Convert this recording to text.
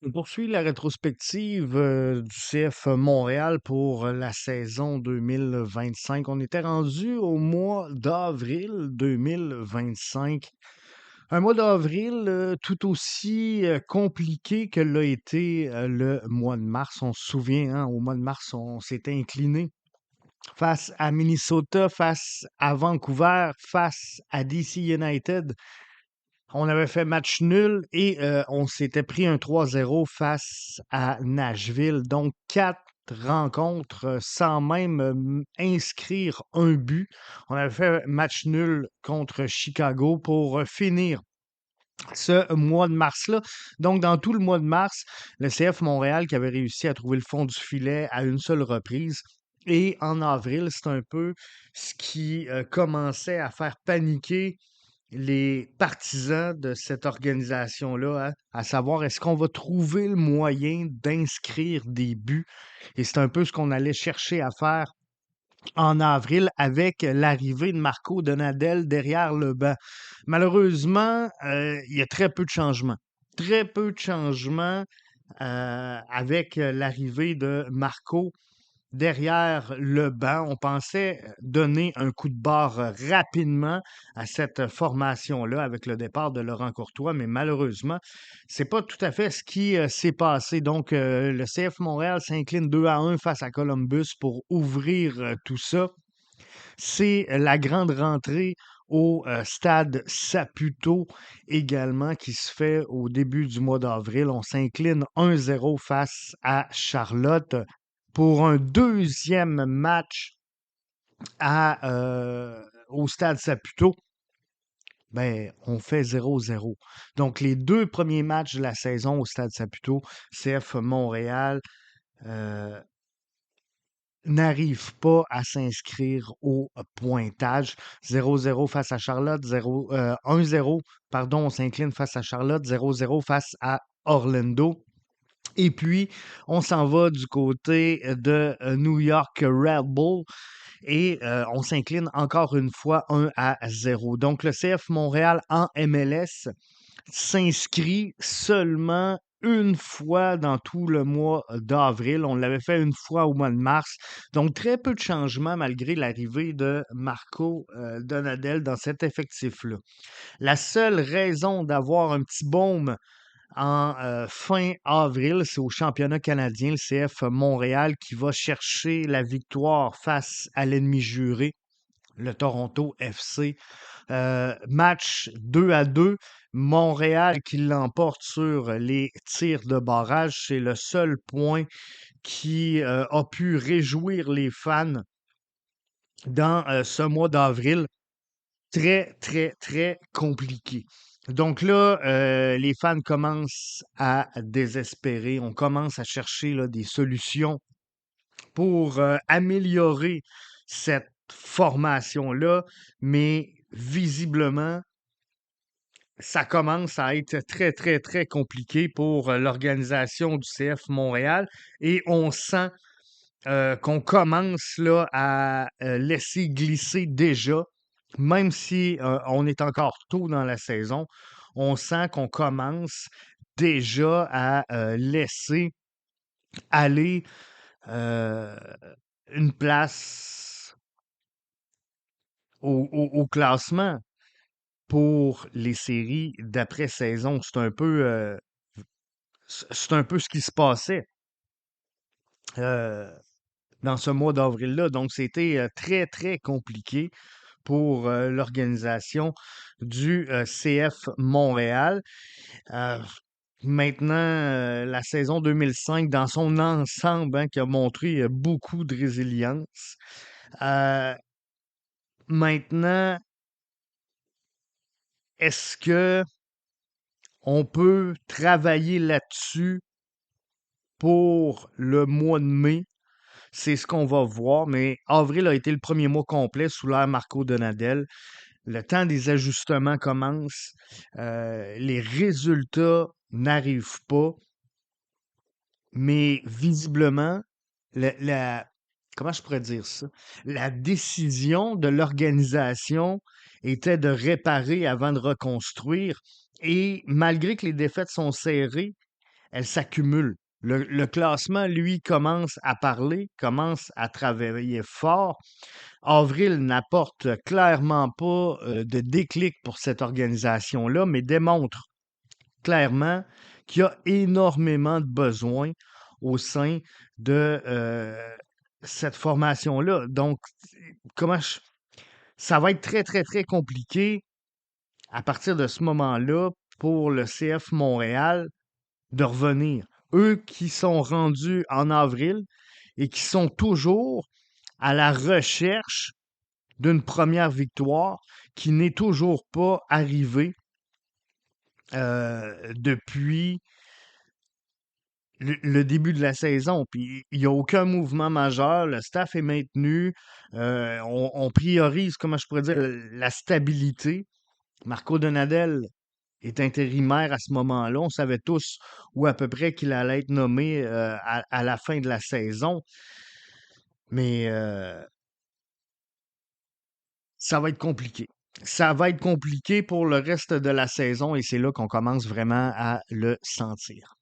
On poursuit la rétrospective du CF Montréal pour la saison 2025. On était rendu au mois d'avril 2025. Un mois d'avril tout aussi compliqué que l'a été le mois de mars. On se souvient, hein, au mois de mars, on s'était incliné face à Minnesota, face à Vancouver, face à DC United. On avait fait match nul et on s'était pris un 3-0 face à Nashville. Donc, 4 rencontres sans même inscrire un but. On avait fait match nul contre Chicago pour finir ce mois de mars-là. Donc, dans tout le mois de mars, le CF Montréal qui avait réussi à trouver le fond du filet à une seule reprise. Et en avril, c'est un peu ce qui commençait à faire paniquer les partisans de cette organisation-là, hein, à savoir est-ce qu'on va trouver le moyen d'inscrire des buts? Et c'est un peu ce qu'on allait chercher à faire en avril avec l'arrivée de Marco Donadel derrière le banc. Malheureusement, il y a très peu de changements. Très peu de changements avec l'arrivée de Marco derrière le banc. On pensait donner un coup de barre rapidement à cette formation-là avec le départ de Laurent Courtois, mais malheureusement, c'est pas tout à fait ce qui s'est passé. Donc, le CF Montréal s'incline 2-1 face à Columbus pour ouvrir tout ça. C'est la grande rentrée au stade Saputo également qui se fait au début du mois d'avril. On s'incline 1-0 face à Charlotte pour un deuxième match au stade Saputo. Ben, on fait 0-0. Donc, les deux premiers matchs de la saison au stade Saputo, CF Montréal euh, n'arrive pas à s'inscrire au pointage. 0-0 face à Charlotte, 1-0, pardon, on s'incline face à Charlotte, 0-0 face à Orlando. Et puis, on s'en va du côté de New York Red Bull et on s'incline encore une fois 1-0. Donc, le CF Montréal en MLS s'inscrit seulement une fois dans tout le mois d'avril. On l'avait fait une fois au mois de mars. Donc, très peu de changements malgré l'arrivée de Marco Donadel dans cet effectif-là. La seule raison d'avoir un petit baume en fin avril, c'est au championnat canadien, le CF Montréal, qui va chercher la victoire face à l'ennemi juré, le Toronto FC. Match 2-2, Montréal qui l'emporte sur les tirs de barrage. C'est le seul point qui a pu réjouir les fans dans ce mois d'avril. Très, très, très compliqué. Donc là, les fans commencent à désespérer. On commence à chercher là, des solutions pour améliorer cette formation-là, mais visiblement, ça commence à être très, très, très compliqué pour l'organisation du CF Montréal et on sent qu'on commence là, à laisser glisser déjà, même si on est encore tôt dans la saison, on sent qu'on commence déjà à laisser aller euh, une place au classement pour les séries d'après-saison. C'est un peu ce qui se passait euh, dans ce mois d'avril-là. Donc, c'était très, très compliqué pour l'organisation du CF Montréal. Euh, Maintenant, la saison 2005, dans son ensemble, hein, qui a montré beaucoup de résilience. Euh, Maintenant, est-ce que on peut travailler là-dessus pour le mois de mai? C'est ce qu'on va voir, mais avril a été le premier mois complet sous l'ère Marco Donadel. Le temps des ajustements commence. Les résultats n'arrivent pas, mais visiblement, comment je pourrais dire ça? La décision de l'organisation était de réparer avant de reconstruire. Et malgré que les défaites sont serrées, elle s'accumule. Le classement, lui, commence à parler, commence à travailler fort. Avril n'apporte clairement pas de déclic pour cette organisation-là, mais démontre clairement qu'il y a énormément de besoins au sein de cette formation-là. Donc, comment je- ça va être très, très, très compliqué à partir de ce moment-là pour le CF Montréal de revenir. Eux qui sont rendus en avril et qui sont toujours à la recherche d'une première victoire qui n'est toujours pas arrivée depuis le début de la saison. Puis il n'y a aucun mouvement majeur, le staff est maintenu, on priorise, comment je pourrais dire, la stabilité. Marco Donadel est intérimaire à ce moment-là. On savait tous où à peu près qu'il allait être nommé à la fin de la saison. Mais ça va être compliqué. Ça va être compliqué pour le reste de la saison et c'est là qu'on commence vraiment à le sentir.